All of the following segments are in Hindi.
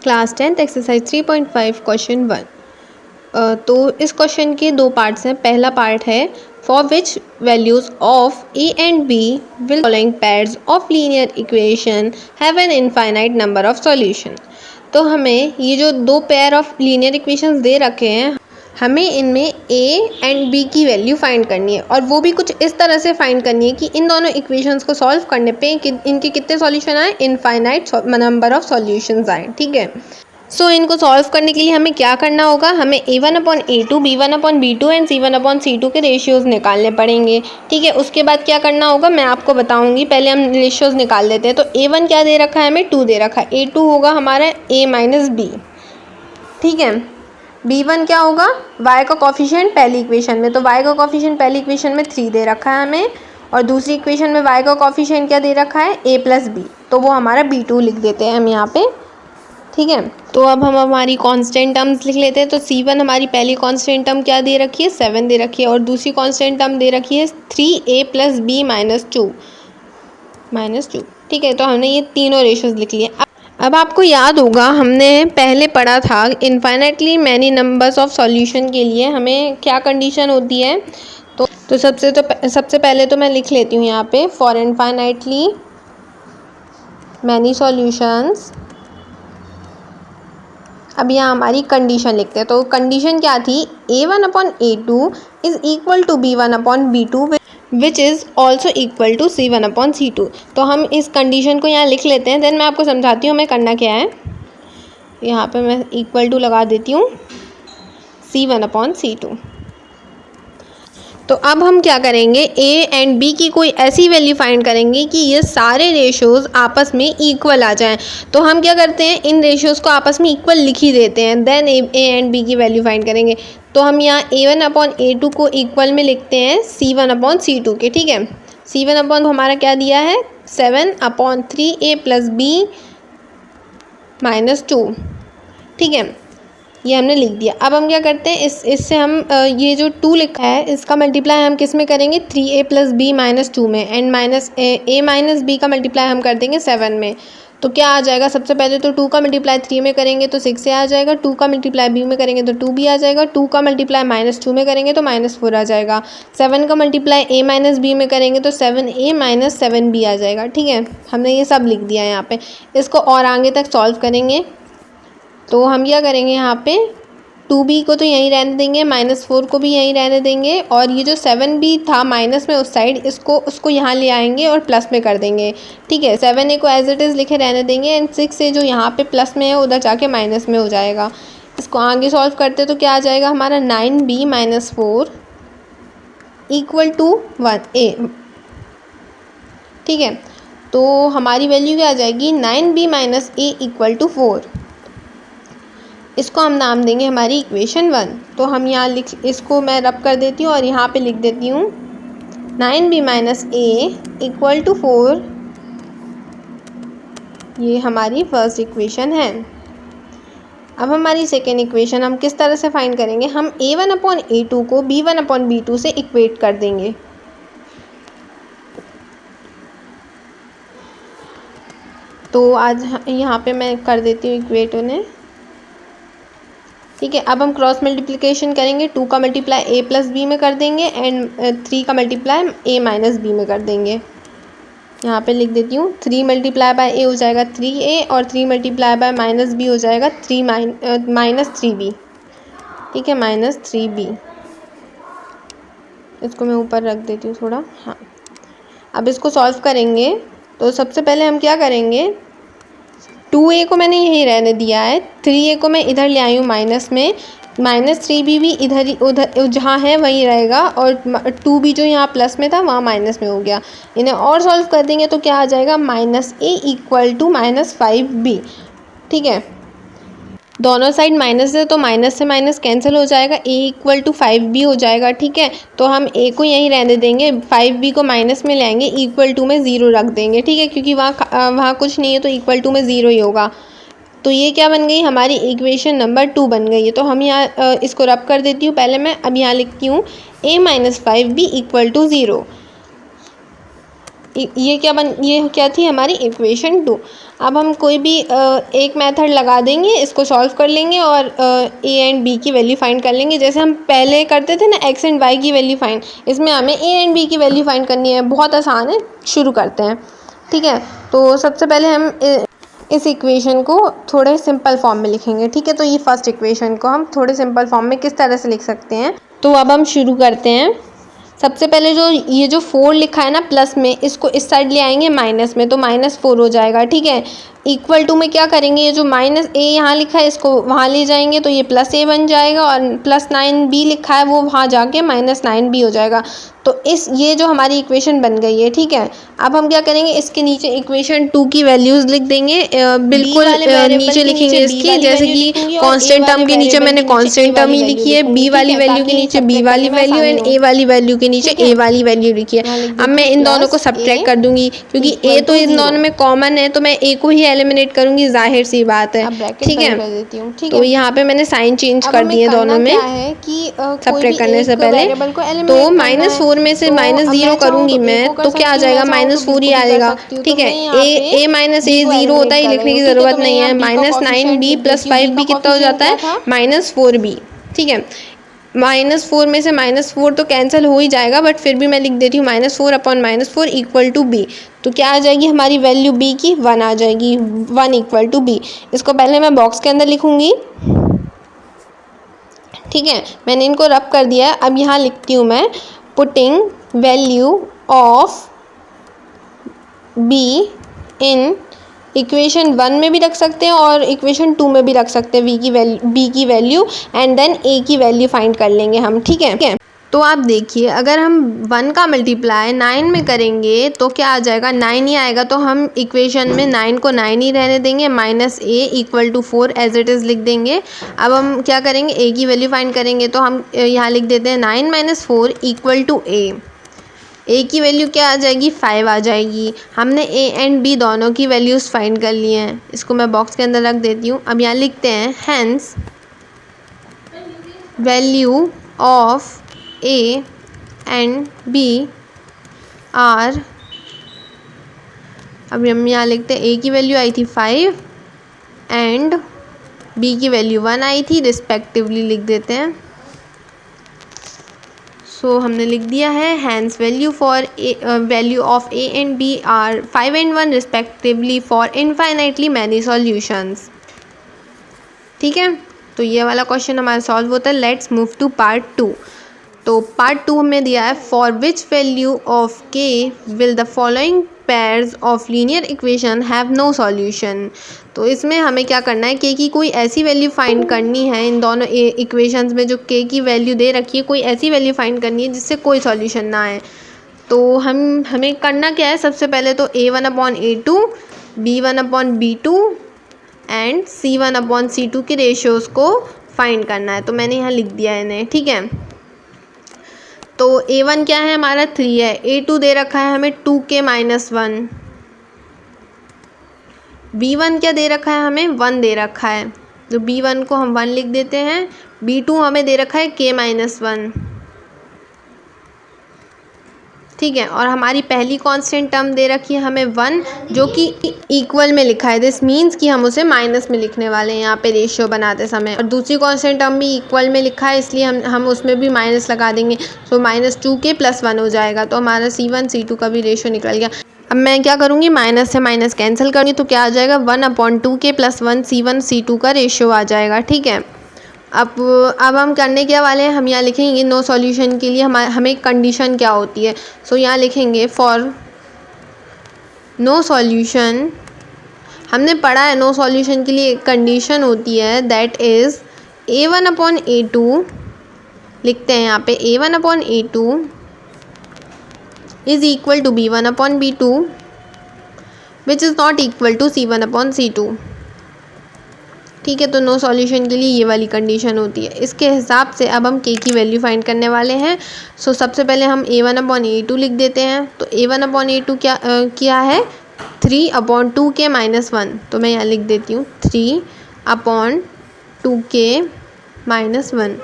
Class 10th exercise 3.5 question 1। तो इस क्वेश्चन के दो पार्ट्स हैं। पहला पार्ट है for which values of A and B will following pairs of linear equation have an infinite number of solution. तो हमें ये जो दो पेयर ऑफ लीनियर इक्वेशंस दे रखे हैं, हमें इनमें ए एंड बी की वैल्यू फाइंड करनी है, और वो भी कुछ इस तरह से फाइंड करनी है कि इन दोनों इक्वेशंस को सॉल्व करने पे इनके कितने सॉल्यूशन आए, इनफाइनाइट नंबर ऑफ सॉल्यूशंस आए। ठीक है, सो इनको सॉल्व करने के लिए हमें क्या करना होगा, हमें a1/a2 b1/b2 एंड c1/c2 के रेशियोज़ निकालने पड़ेंगे। ठीक है, उसके बाद क्या करना होगा मैं आपको बताऊंगी। पहले हम रेशियोज़ निकाल लेते हैं। तो a1 क्या दे रखा है, हमें 2 दे रखा है। a2 होगा हमारा a-b। ठीक है, b1 क्या होगा, y का कॉफिशिएंट पहली इक्वेशन में, तो y का कॉफिशिएंट पहली इक्वेशन में 3 दे रखा है हमें, और दूसरी इक्वेशन में y का कॉफिशिएंट क्या दे रखा है, a+b, तो वो हमारा b2 लिख देते हैं हम यहाँ पे। ठीक है, तो अब हम हमारी कांस्टेंट टर्म्स लिख लेते हैं। तो c1 हमारी पहली कांस्टेंट टर्म क्या दे रखी है, 7 दे रखी है, और दूसरी कांस्टेंट टर्म दे रखी है 3a+b -2। ठीक है, तो हमने ये तीनों रेशियोज लिख लिए। अब आपको याद होगा हमने पहले पढ़ा था infinitely many numbers of solution के लिए हमें क्या कंडीशन होती है। तो सबसे पहले तो मैं लिख लेती हूँ यहाँ पे फॉर इनफाइनाइटली मैनी सॉल्यूशंस। अब यहाँ हमारी कंडीशन लिखते हैं। तो कंडीशन क्या थी, a1/a2 is equal to b1/b2 which is also equal to c1/c2। तो हम इस कंडीशन को यहाँ लिख लेते हैं, देन मैं आपको समझाती हूँ हमें करना क्या है। यहाँ पे मैं इक्वल टू लगा देती हूँ c1/c2। तो अब हम क्या करेंगे, a एंड b की कोई ऐसी वैल्यू फाइंड करेंगे कि ये सारे रेशियोज़ आपस में इक्वल आ जाएं। तो हम क्या करते हैं, इन रेशियोज़ को आपस में इक्वल लिख ही देते हैं, देन a एंड b की वैल्यू फाइंड करेंगे। तो हम यहाँ a1/a2 को इक्वल में लिखते हैं c1/c2 के। ठीक है, c1 हमारा क्या दिया है, 7/3a+b -2। ठीक है, ये हमने लिख दिया। अब हम क्या करते हैं, इससे हम ये जो 2 लिखा है इसका मल्टीप्लाई हम किस में करेंगे, 3a+b -2 में, एंड a-b का मल्टीप्लाई हम कर देंगे 7 में। तो क्या आ जाएगा, सबसे पहले तो 2 का मल्टीप्लाई 3 में करेंगे तो 6 आ जाएगा, 2 का मल्टीप्लाई b में करेंगे तो 2b आ जाएगा, 2 का मल्टीप्लाई -2 में करेंगे तो -4 आ जाएगा, 7 का मल्टीप्लाई a-b में करेंगे तो 7a - 7b आ जाएगा। ठीक है, हमने ये सब लिख दिया है यहाँ पे। इसको और आगे तक सॉल्व करेंगे तो हम क्या करेंगे, यहाँ पे 2b को तो यहीं रहने देंगे, -4 को भी यहीं रहने देंगे, और ये जो 7b था माइनस में उस साइड, उसको यहाँ ले आएंगे और प्लस में कर देंगे। ठीक है, 7a को एज इट इज़ लिखे रहने देंगे, एंड 6a जो यहाँ पे प्लस में है उधर जाके माइनस में हो जाएगा। इसको आगे सॉल्व करते तो क्या आ जाएगा हमारा, 9b - 4 = 1a। ठीक है, तो हमारी वैल्यू क्या आ जाएगी, 9b - a = 4। इसको हम नाम देंगे हमारी इक्वेशन 1। तो हम यहाँ इसको मैं रब कर देती हूँ और यहाँ पे लिख देती हूँ 9b - a = 4। ये हमारी फर्स्ट इक्वेशन है। अब हमारी सेकेंड इक्वेशन हम किस तरह से फाइंड करेंगे, हम a1/a2 को b1/b2 से इक्वेट कर देंगे। तो आज यहाँ पे मैं कर देती हूँ इक्वेट उन्हें। ठीक है, अब हम क्रॉस मल्टीप्लिकेशन करेंगे, 2 का मल्टीप्लाई a+b में कर देंगे, एंड 3 का मल्टीप्लाई a - b में कर देंगे। यहाँ पे लिख देती हूँ 3 × a हो जाएगा 3a, और 3 × -b हो जाएगा 3b। ठीक है, -3b। इसको मैं ऊपर रख देती हूँ थोड़ा। हाँ, अब इसको सॉल्व करेंगे तो सबसे पहले हम क्या करेंगे, 2a को मैंने यहीं रहने दिया है, 3a को मैं इधर ले आई हूँ माइनस में, -3b भी इधर ही उधर जहाँ है वहीं रहेगा, और 2b जो यहाँ प्लस में था वहाँ माइनस में हो गया। इन्हें और सॉल्व कर देंगे तो क्या आ जाएगा, -a = -5b। ठीक है, दोनों साइड माइनस है तो माइनस से माइनस कैंसिल हो जाएगा, a = 5b हो जाएगा। ठीक है, तो हम a को यहीं रहने देंगे, 5b को माइनस में ले आएंगे, = में 0 रख देंगे। ठीक है, क्योंकि वहाँ कुछ नहीं है तो = में 0 ही होगा। तो ये क्या बन गई, हमारी इक्वेशन नंबर 2 बन गई है। तो हम यहाँ इसको रब कर देती हूँ पहले मैं। अब यहाँ लिखती हूँ a - 5b = 0। ये क्या थी हमारी इक्वेशन 2। अब हम कोई भी एक मेथड लगा देंगे, इसको सॉल्व कर लेंगे और ए एंड बी की वैल्यू फाइंड कर लेंगे। जैसे हम पहले करते थे ना एक्स एंड वाई की वैल्यू फाइंड, इसमें हमें ए एंड बी की वैल्यू फाइंड करनी है। बहुत आसान है, शुरू करते हैं। ठीक है, तो सबसे पहले हम इस इक्वेशन को थोड़े सिंपल फॉर्म में लिखेंगे। ठीक है, तो ये फर्स्ट इक्वेशन को हम थोड़े सिंपल फॉर्म में किस तरह से लिख सकते हैं, तो अब हम शुरू करते हैं। सबसे पहले ये जो 4 लिखा है ना प्लस में, इसको इस साइड ले आएंगे माइनस में, तो -4 हो जाएगा। ठीक है, इक्वल टू में क्या करेंगे, ये जो -a यहाँ लिखा है इसको वहाँ ले जाएंगे तो ये +a बन जाएगा, और +9b लिखा है वो वहाँ जाके -9b हो जाएगा। तो ये जो हमारी इक्वेशन बन गई है। ठीक है, अब हम क्या करेंगे, इसके नीचे इक्वेशन 2 की वैल्यूज़ लिख देंगे। बिल्कुल नीचे लिखेंगे इसके, जैसे कि कांस्टेंट टर्म के नीचे मैंने कांस्टेंट टर्म ही लिखी है, b वाली वैल्यू के नीचे b वाली वैल्यू एंड a वाली वैल्यू के नीचे a वाली वैल्यू लिखी है। अब मैं इन दोनों को सब्ट्रैक्ट कर दूंगी, क्योंकि a तो इन दोनों में कॉमन है, तो मैं a को ही एलिमिनेट करूंगी, जाहिर सी बात है। ठीक है, तो यहाँ पे मैंने साइन चेंज कर दिए दोनों में सब्ट्रैक्ट करने से पहले। तो -4 में से -0 करूंगी मैं, तो क्या आ जाएगा, -4 ही आएगा। ठीक है, a - a 0 होता है, लिखने की ज़रूरत नहीं है। -9b + 5b कितना हो जाता है, -4b। ठीक है, -4 में से -4 तो कैंसिल हो ही जाएगा, बट फिर भी मैं लिख देती हूँ -4/-4 = b। तो क्या आ जाएगी हमारी वैल्यू b की, 1 आ जाएगी, 1 = b। इसको पहले मैं बॉक्स के अंदर लिखूंगी। ठीक है, मैंने इनको रब कर दिया है। अब यहाँ लिखती हूँ मैं, putting value of b in equation 1 में भी रख सकते हैं और इक्वेशन 2 में भी रख सकते हैं b की वैल्यू, एंड देन a की वैल्यू फाइंड कर लेंगे हम। ठीक है, तो आप देखिए, अगर हम 1 का मल्टीप्लाई 9 में करेंगे तो क्या आ जाएगा, 9 ही आएगा। तो हम इक्वेशन में 9 को 9 ही रहने देंगे, -a = 4 एज इट इज़ लिख देंगे। अब हम क्या करेंगे, a की वैल्यू फाइंड करेंगे, तो हम यहाँ लिख देते हैं 9 - 4 = a। a की वैल्यू क्या आ जाएगी, 5 आ जाएगी। हमने a एंड b दोनों की वैल्यूज़ फाइंड कर ली हैं। इसको मैं बॉक्स के अंदर रख देती हूँ। अब यहाँ लिखते हैं, hence value of a and b are, अब हम यहाँ लिखते हैं a की वैल्यू आई थी 5 एंड b की वैल्यू 1 आई थी, रिस्पेक्टिवली लिख देते हैं। सो हमने लिख दिया है, hence value of a and b are 5 and 1 respectively for infinitely many solutions. ठीक है, तो ये वाला क्वेश्चन हमारा सॉल्व होता है। Let's move to part 2। तो पार्ट 2 हमें दिया है, for which value of k will the following pairs of linear equation have no solution. तो इसमें हमें क्या करना है, k की कोई ऐसी वैल्यू फाइंड करनी है। इन दोनों इक्वेशंस में जो k की वैल्यू दे रखी है, कोई ऐसी वैल्यू फाइंड करनी है जिससे कोई सॉल्यूशन ना आए। तो हमें करना क्या है, सबसे पहले तो a1/a2 b1/b2 एंड c1/c2 के रेशियोज़ को फाइंड करना है। तो मैंने यहाँ लिख दिया है इन्हें। ठीक है, तो a1 क्या है हमारा, 3 है। a2 दे रखा है हमें 2k - 1। b1 क्या दे रखा है हमें, 1 दे रखा है, तो b1 को हम 1 लिख देते हैं। b2 हमें दे रखा है k - 1। ठीक है, और हमारी पहली कांस्टेंट टर्म दे रखी है हमें 1, जो कि इक्वल में लिखा है। दिस मीन्स कि हम उसे माइनस में लिखने वाले हैं यहाँ पे रेशियो बनाते समय। और दूसरी कांस्टेंट टर्म भी इक्वल में लिखा है, इसलिए हम उसमें भी माइनस लगा देंगे। तो -2k + 1 हो जाएगा। तो हमारा c1 c2 का भी रेशियो निकल गया। अब मैं क्या करूँगी, माइनस से माइनस कैंसिल करूँगी, तो क्या आ जाएगा, 1/2k + 1 c1 c2 का रेशियो आ जाएगा। ठीक है, अब हम करने क्या वाले हैं, हम यहाँ लिखेंगे नो सॉल्यूशन के लिए हमें कंडीशन क्या होती है। सो यहाँ लिखेंगे, फॉर नो सॉल्यूशन, हमने पढ़ा है नो सॉल्यूशन के लिए कंडीशन होती है, दैट इज़ a1/a2, लिखते हैं यहाँ पे a1/a2 is equal to b1/b2 which is not equal to c1/c2। ठीक है, तो नो सॉल्यूशन के लिए ये वाली कंडीशन होती है। इसके हिसाब से अब हम k की वैल्यू फाइंड करने वाले हैं। सो सबसे पहले हम a1/a2 लिख देते हैं। तो a1/a2 क्या है, 3/2k - 1। तो मैं यहाँ लिख देती हूँ 3/2k - 1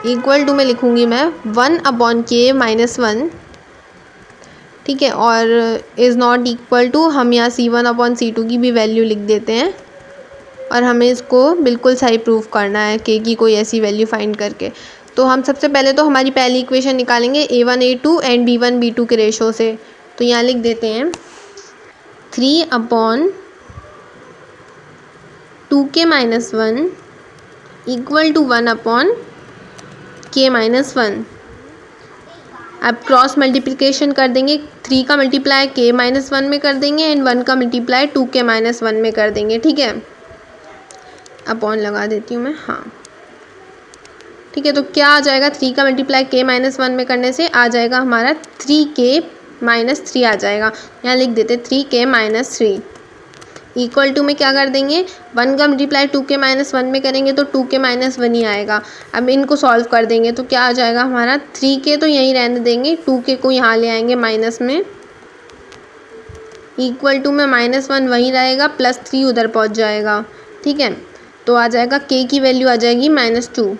इक्वल टू में लिखूँगी मैं 1/k - 1 ठीक है, और इज़ नॉट इक्वल टू हम यहाँ C1/C2 की भी वैल्यू लिख देते हैं और हमें इसको बिल्कुल सही प्रूफ करना है के की कोई ऐसी वैल्यू फाइंड करके। तो हम सबसे पहले तो हमारी पहली इक्वेशन निकालेंगे A1 A2 and B1 B2 के रेशो से। तो यहाँ लिख देते हैं 3/2k-1 इक्वल टू 1/k-1। अब क्रॉस मल्टीप्लिकेशन कर देंगे, 3 का मल्टीप्लाई k-1 में कर देंगे एंड 1 का मल्टीप्लाई 2k-1 में कर देंगे। ठीक है, अपॉन लगा देती हूँ मैं, हाँ ठीक है। तो क्या आ जाएगा, 3 का मल्टीप्लाई k-1 में करने से आ जाएगा हमारा 3k-3 आ जाएगा। यहाँ लिख देते 3k-3 इक्वल टू में क्या कर देंगे, 1 का मल्टीप्लाई 2k-1 में करेंगे तो 2k-1 ही आएगा। अब इनको सॉल्व कर देंगे तो क्या आ जाएगा हमारा, 3k तो यहीं रहने देंगे, 2k को यहाँ ले आएंगे माइनस में, इक्वल टू में -1 वहीं रहेगा, +3 उधर पहुँच जाएगा। ठीक है, तो आ जाएगा k की वैल्यू आ जाएगी -2,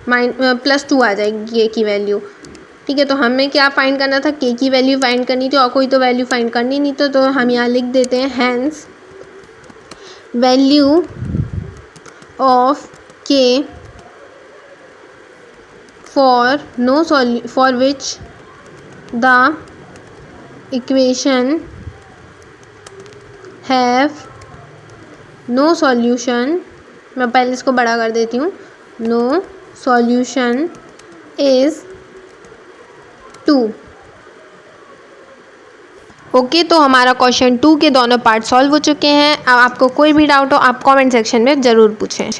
+2 आ जाएगी k की वैल्यू। ठीक है, तो हमें क्या फाइंड करना था, k की वैल्यू फाइंड करनी थी और कोई तो वैल्यू फाइंड करनी नहीं तो हम यहाँ लिख देते हैं hence value of k for which the equation have no solution, मैं पहले इसको बड़ा कर देती हूँ, नो सॉल्यूशन इज़ 2। ओके, तो हमारा क्वेश्चन 2 के दोनों पार्ट सॉल्व हो चुके हैं। अब आपको कोई भी डाउट हो आप कमेंट सेक्शन में ज़रूर पूछें।